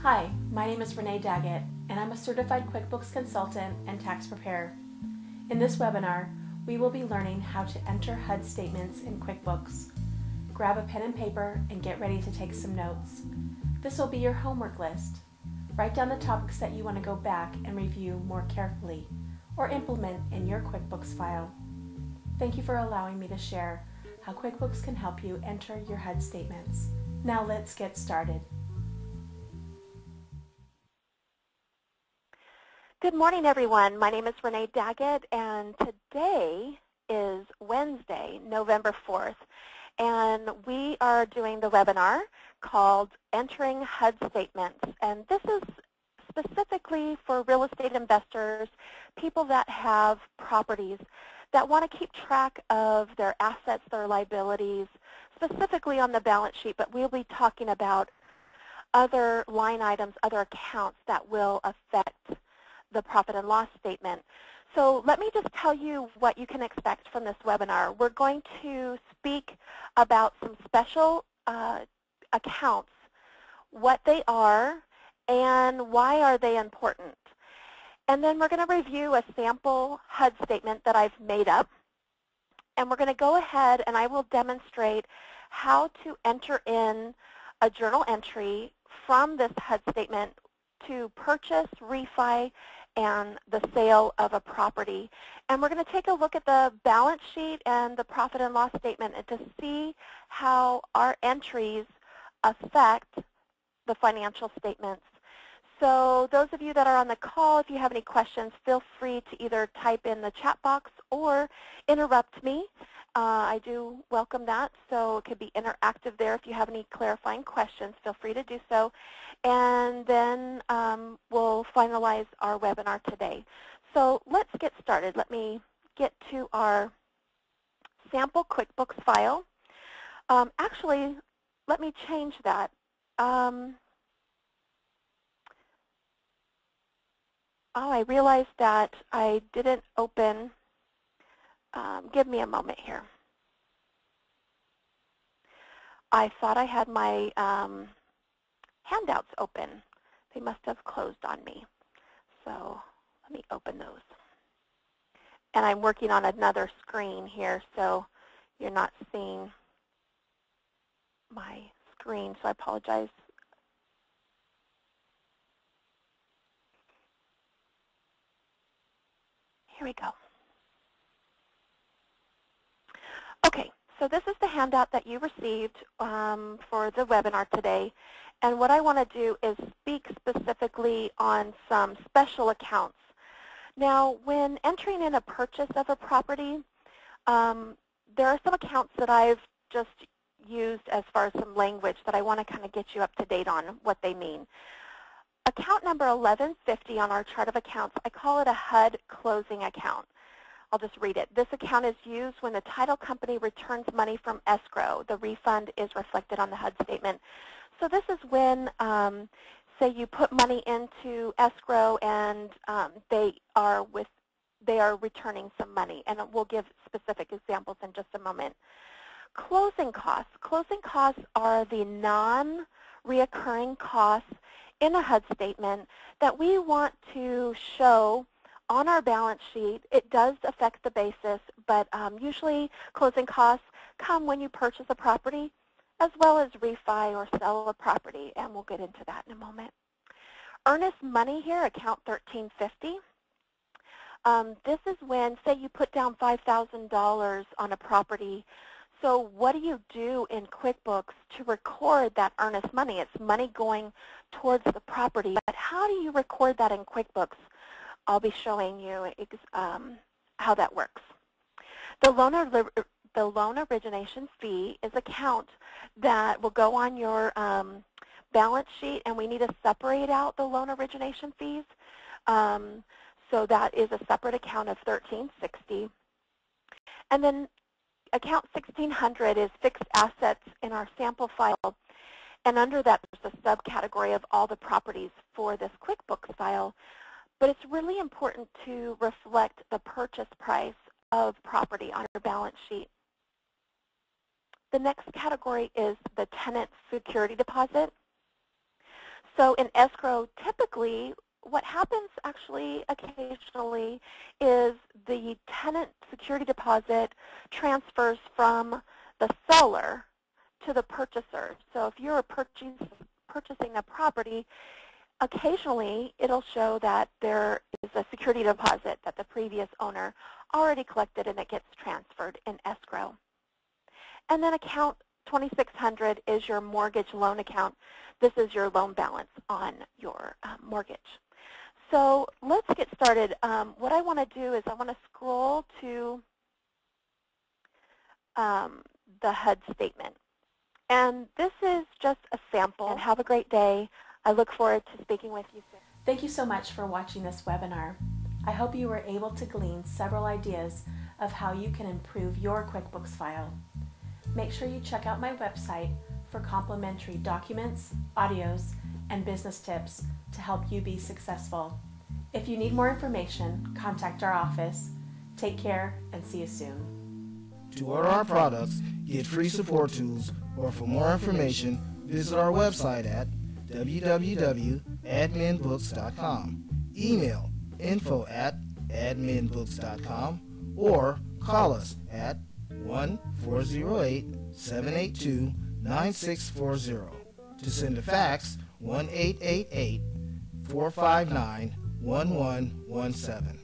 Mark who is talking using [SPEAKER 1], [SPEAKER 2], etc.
[SPEAKER 1] Hi, my name is Renee Daggett, and I'm a certified QuickBooks consultant and tax preparer. In this webinar, we will be learning how to enter HUD statements in QuickBooks. Grab a pen and paper and get ready to take some notes. This will be your homework list. Write down the topics that you want to go back and review more carefully, or implement in your QuickBooks file. Thank you for allowing me to share how QuickBooks can help you enter your HUD statements. Now let's get started.
[SPEAKER 2] Good morning, everyone. My name is Renee Daggett, and today is Wednesday, November 4th, and we are doing the webinar called Entering HUD Statements, and this is specifically for real estate investors, people that have properties that want to keep track of their assets, their liabilities, specifically on the balance sheet, but we'll be talking about other line items, other accounts that will affect the profit and loss statement. So let me just tell you what you can expect from this webinar. We're going to speak about some special accounts, what they are, and why are they important. And then we're going to review a sample HUD statement that I've made up. And we're going to go ahead and I will demonstrate how to enter in a journal entry from this HUD statement to purchase, refi, and the sale of a property. And we're going to take a look at the balance sheet and the profit and loss statement and to see how our entries affect the financial statements. So those of you that are on the call, if you have any questions, feel free to either type in the chat box or interrupt me. I do welcome that, so it could be interactive there. If you have any clarifying questions, feel free to do so. And then we'll finalize our webinar today. So let's get started. Let me get to our sample QuickBooks file. Actually, let me change that. Oh, I realized that I didn't open. Give me a moment here. I thought I had my handouts open. They must have closed on me. So let me open those. And I'm working on another screen here, so you're not seeing my screen, so I apologize. Here we go. Okay, so this is the handout that you received for the webinar today. And what I want to do is speak specifically on some special accounts. Now, when entering in a purchase of a property, there are some accounts that I've just used as far as some language that I want to kind of get you up to date on what they mean. Account number 1150 on our chart of accounts, I call it a HUD closing account. I'll just read it. This account is used when the title company returns money from escrow. The refund is reflected on the HUD statement. So this is when, say you put money into escrow and they are returning some money. And we'll give specific examples in just a moment. Closing costs. Closing costs are the non-reoccurring costs in a HUD statement that we want to show on our balance sheet. It does affect the basis, but usually closing costs come when you purchase a property as well as refi or sell a property, and we'll get into that in a moment. Earnest money here, account 1350. This is when, say you put down $5,000 on a property. So what do you do in QuickBooks to record that earnest money? It's money going towards the property, but how do you record that in QuickBooks? I'll be showing you how that works. The loan origination fee is an account that will go on your balance sheet, and we need to separate out the loan origination fees. So that is a separate account of 1360. And then account 1600 is fixed assets in our sample file. And under that, there's a subcategory of all the properties for this QuickBooks file. But it's really important to reflect the purchase price of property on your balance sheet. The next category is the tenant security deposit. So in escrow, typically, what happens actually occasionally is the tenant security deposit transfers from the seller to the purchaser. So if you're purchasing a property, occasionally it'll show that there is a security deposit that the previous owner already collected and it gets transferred in escrow. And then account 2600 is your mortgage loan account. This is your loan balance on your mortgage. So let's get started. What I want to do is I want to scroll to the HUD statement. And this is just a sample. And have a great day. I look forward to speaking with you soon.
[SPEAKER 1] Thank you so much for watching this webinar. I hope you were able to glean several ideas of how you can improve your QuickBooks file. Make sure you check out my website for complimentary documents, audios, and business tips to help you be successful. If you need more information, contact our office. Take care and see you soon.
[SPEAKER 3] To order our products, get free support tools, or for more information, visit our website at www.adminbooks.com. Email info@adminbooks.com or call us at 1-408-782-9640. To send a fax, 1-888-459-1117.